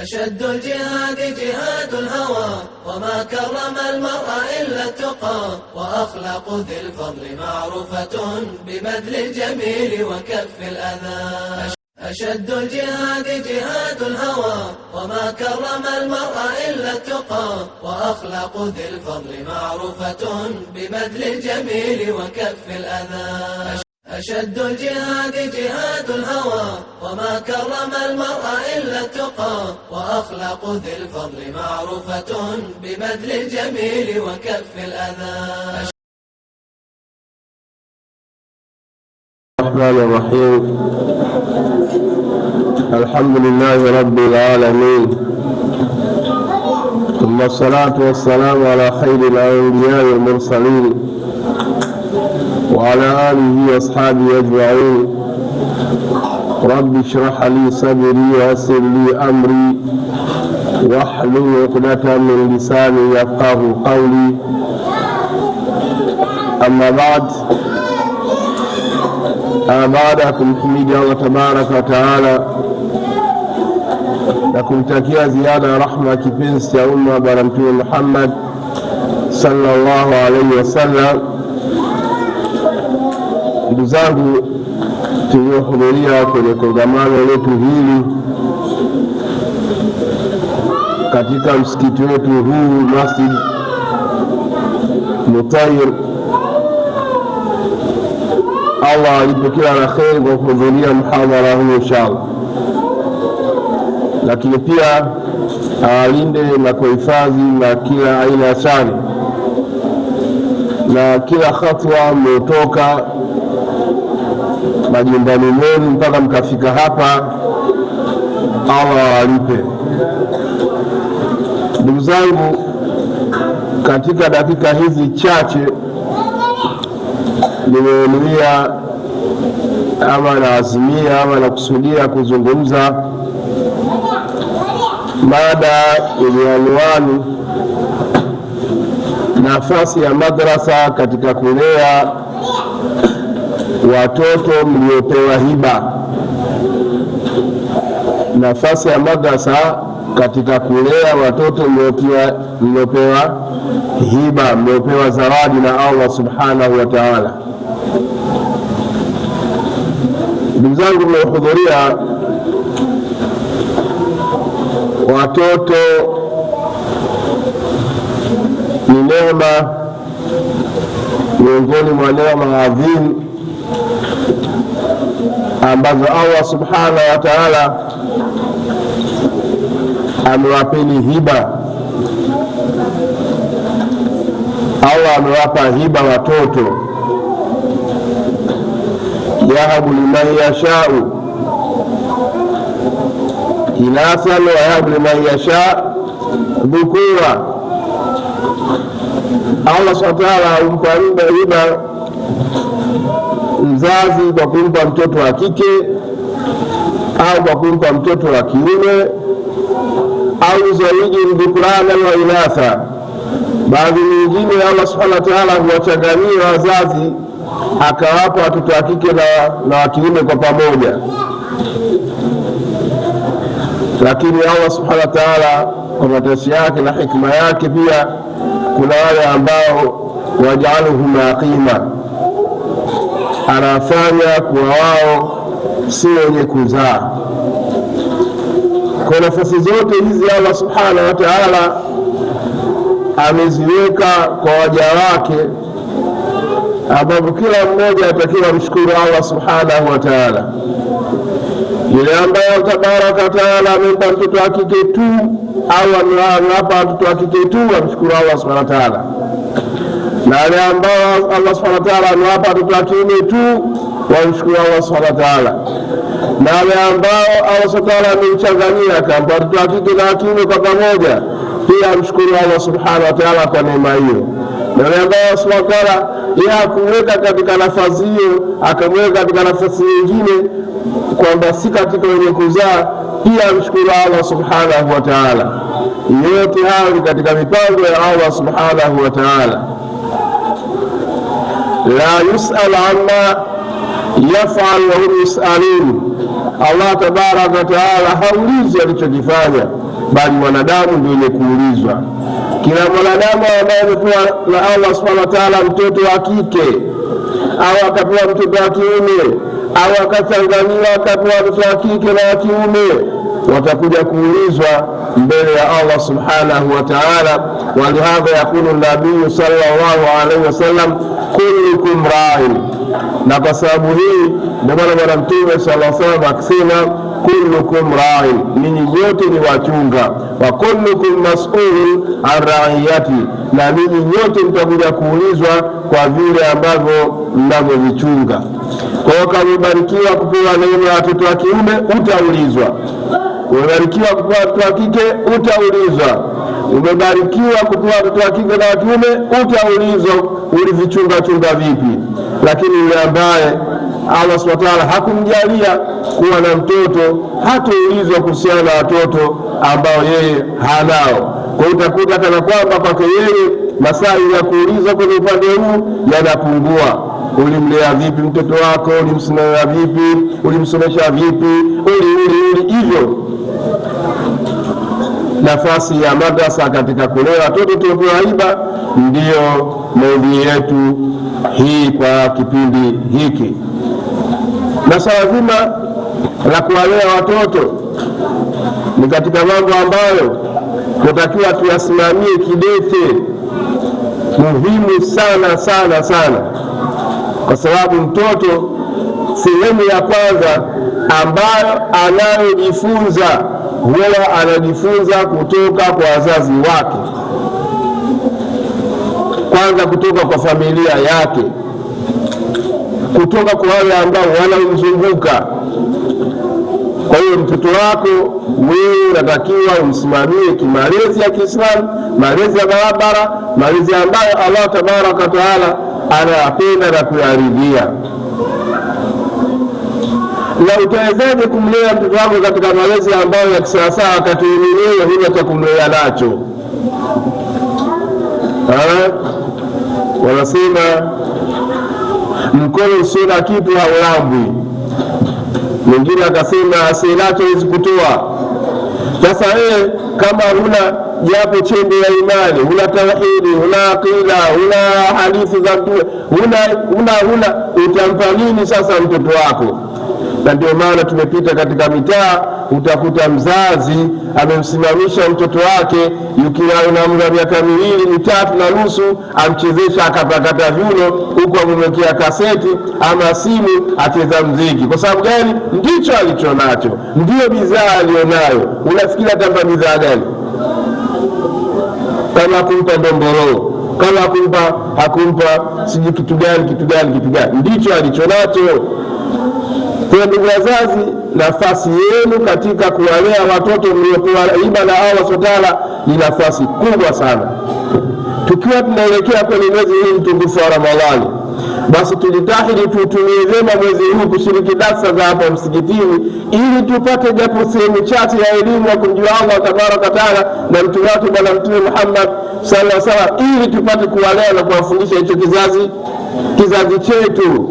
أشد الجهاد جهاد الهوى وما كرم المرء إلا التقى وأخلاق ذي الفضل معروفة ببذل الجميل وكف الأذى. أشد الجهاد جهاد الهوى وما كرم المرء إلا التقى وأخلاق ذي الفضل معروفة ببذل الجميل وكف الأذى. أشد الجهاد جهاد الهوى وما كرم المرء إلا التقى وأخلاق ذي الفضل معروفة ببذل الجميل وكف الأذى. الرحمن الرحيم. الحمد لله رب العالمين، ثم الصلاة والسلام على خير الأنبياء والمرسلين وعلى آله وأصحابه أجمعين. رب اشرح لي صدري ويسر لي أمري واحلل عقدة من لساني يفقهوا قولي. أما بعد، baada ya kumhimidi Allah tabaraka wa taala na kumtakia ziada ya rahma kipenzi cha umma Bwana Mtume Muhammad sallallahu alaihi wasallam, ndugu zangu tuliohudhuria kwenye kongamano letu hili katika msikiti wetu huu Masjid Mutayir, Allah alipe kila la kheri kwa kuhudhuria muhadhara huu inshallah, lakini pia awalinde na kuhifadhi na kila aina ya shari na kila hatua mliotoka majumbani mwenu mpaka mkafika hapa, Allah awalipe. Ndugu zangu, katika dakika hizi chache nimenuia ama naazimia ama nakusudia kuzungumza mada yenye anwani nafasi ya madrasa katika kulea watoto mliopewa hiba. Nafasi ya madrasa katika kulea watoto mliopewa hiba, mliopewa zawadi na Allah subhanahu wa ta'ala. Ndugu zangu mliohudhuria, watoto ni neema miongoni mwa neema adhimu ambazo Allah subhanahu wa ta'ala amewapeni hiba. Allah amewapa hiba watoto, yahabu liman yashau inathan wa yahabu liman yasha dhukura. Allah subhanahu wa ta'ala humpa hiba mzazi kwa kumpa mtoto wa kike au kwa kumpa mtoto wa kiume, au zawiji dhukurana wa inatha. Baadhi nyingine Allah subhanahu wa ta'ala huwachanganyia wazazi akawapa watoto wa kike na wa kiume kwa pamoja, lakini Allah subhanahu wa ta'ala kwa matashi yake na hikma yake pia kuna wale ambao wajaluhum aqima, anafanya kuwa wao si wenye kuzaa. Kwa nafasi zote hizi Allah subhanahu wa ta'ala ameziweka kwa waja wake, ambapo kila mmoja atakiwa mshukuru Allah subhanahu wa ta'ala. Yule ambaye tabaraka wa ta'ala amempa mtoto wa kike tu au amewapa watoto wa kike tu, amshukuru Allah subhanahu wa ta'ala, na wale ambao Allah subhanahu wa ta'ala amewapa watoto wa kiume tu, wamshukuru Allah subhanahu wa ta'ala, na wale ambao Allah subhanahu wa ta'ala amemchanganyia akampa watoto wa kike na wa kiume kwa pamoja, pia amshukuru Allah subhanahu wa ta'ala kwa neema hiyo. Na wale ambao Allah subhanahu wa ta'ala yeye hakumweka katika nafasi hiyo, akamweka katika nafasi nyingine kwamba si katika wenye kuzaa, pia amshukuru Allah subhanahu wa ta'ala. Yote hayo ni katika mipango ya Allah subhanahu wa ta'ala. La yus'al amma yaf'al wa hum yus'alun. Allah tabaraka wa taala haulizi alichokifanya, bali wanadamu ndio wenye kuulizwa. Kila mwanadamu ambaye amepewa na Allah subhanahu wa ta'ala mtoto wa kike au akapewa mtoto wa kiume au akachanganywa akapewa mtoto wa kike na wa kiume, watakuja kuulizwa mbele ya Allah subhanahu wa ta'ala. Walihadha yakulu nabii sallallahu alaihi wasallam kullukum ra'in, na kwa sababu hii ndio maana Bwana Mtume sallallahu alaihi wasallam akisema kullukum ra'in, ninyi nyote ni wachunga, wa kullukum mas'ulun an ra'iyati, na ninyi nyote mtakuja kuulizwa kwa vile ambavyo mnavyovichunga. Kwa hiyo kama umebarikiwa kupewa neema ya watoto wa kiume utaulizwa, umebarikiwa kupewa watoto wa kike utaulizwa, umebarikiwa kupewa watoto wa kike na wa kiume utaulizwa ulivichunga chunga vipi. Lakini yule ambaye Allah subhanahu wa ta'ala hakumjalia kuwa na mtoto hataulizwa kuhusiana na watoto ambao yeye hanao. Kwa hiyo utakuta kana kwamba kwake yeye masaili ya kuulizwa kwenye upande huu yanapungua. Ulimlea vipi mtoto wako? Ulimsimamia vipi? Ulimsomesha vipi? Hivyo nafasi ya madrasa katika kulea watoto tuliopewa hiba ndiyo maudhui yetu hii kwa kipindi hiki. Na swala zima la kuwalea watoto ni katika mambo ambayo tunatakiwa tuyasimamie kidete, muhimu sana sana sana, kwa sababu mtoto sehemu ya kwanza ambayo anayojifunza huwa anajifunza kutoka kwa wazazi wake, kwanza kutoka kwa familia yake, kutoka kwa wale ambao wanamzunguka. Kwa hiyo mtoto wako wewe unatakiwa umsimamie kimalezi ya Kiislamu, malezi ya barabara, malezi ambayo Allah tabaraka wa taala anayapenda na kuyaridhia. Na utawezaje kumlea mtoto wako katika malezi ambayo ya kisasa wakati mwenyewe huna cha kumlea nacho? Wanasema mkono usio na kitu haulambwi. Mwingine akasema asilacho hawezi kutoa. Sasa wewe kama huna japo chembe ya imani, huna tauhidi, huna akida, huna hadithi za Mtume, huna utampa nini sasa mtoto wako? Na ndio maana tumepita katika mitaa, utakuta mzazi amemsimamisha mtoto wake yukiwa na umri wa miaka 2, 3 na nusu, amchezesha akatakata viuno, huku amemwekea kaseti ama simu acheza mziki. Kwa sababu gani? Ndicho alichonacho, ndio bidhaa alionayo. Unafikiri atampa bidhaa gani? Kama kumpa ndomboro, kama hakumpa siji kitu gani, ndicho alichonacho. Kwa ndugu wazazi, nafasi yenu katika kuwalea watoto mliopewa hiba na Allah subhanahu wa ta'ala ni nafasi kubwa sana. Tukiwa tunaelekea kwenye mwezi huu mtukufu wa Ramadhani, basi tujitahidi tutumie vyema mwezi huu kushiriki darasa za hapa msikitini, ili tupate japo sehemu chache ya elimu ya kumjua Allah tabaraka wa taala na mtume wake Bwana Mtume Muhammad sallallahu alaihi wasallam, ili tupate kuwalea na kuwafundisha hicho kizazi chetu.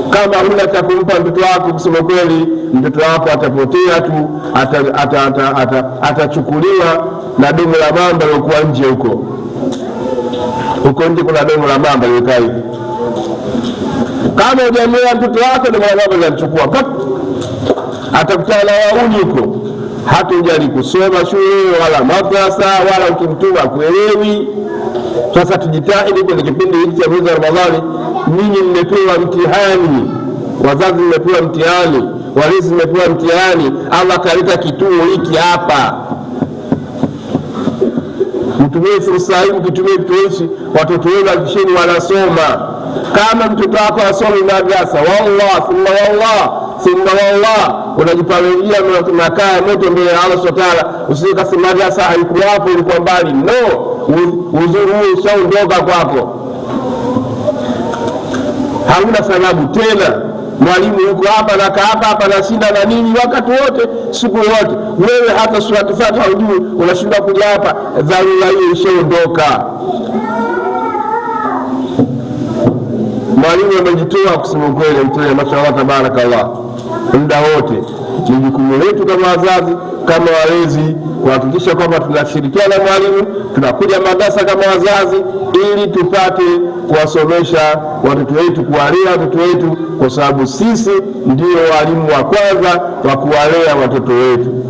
Kama huna cha kumpa mtoto wako, kusema kweli mtoto wako atapotea tu, atachukuliwa na domo la mamba lilokuwa nje huko nje. Kuna domo la mamba lilokaa hivi. Kama hujamlea mtoto wako, domo la mamba linachukua, atakutana na wauni huko, hata hujali kusoma shule wala madrasa wala ukimtuma kuelewi. Sasa tujitahidi kwenye kipindi hiki cha mwezi wa Ramadhani. Ninyi mmepewa mtihani, wazazi mmepewa mtihani, walezi mmepewa mtihani. Allah kaleta kituo hiki hapa, mtumie fursa hii, mkitumie kituo watoto wenu hakikisheni wanasoma. Kama mtoto wako asome madrasa, wallah thumma wallah unajipangia makaa ya moto mbele ya Allah subhanahu wa ta'ala. Usikasi madrasa haikuwa hapo, ilikuwa mbali. No, uzuri huu ushaondoka kwako, hauna sababu tena. Mwalimu yuko hapa na hapa na shinda na nini wakati wote, siku yote. Wewe hata surati Fatiha hujui, unashinda kuja hapa, dharura hiyo ishaondoka. Mwalimu amejitoa kusema kweli, mtume mashallah tabarakallah muda wote. Ni jukumu letu kama wazazi, kama walezi, kuhakikisha kwamba tunashirikiana na mwalimu, tunakuja madrasa kama wazazi, ili tupate kuwasomesha watoto wetu, kuwalea watoto wetu, kwa sababu sisi ndio walimu wa kwanza wa kuwalea watoto wetu.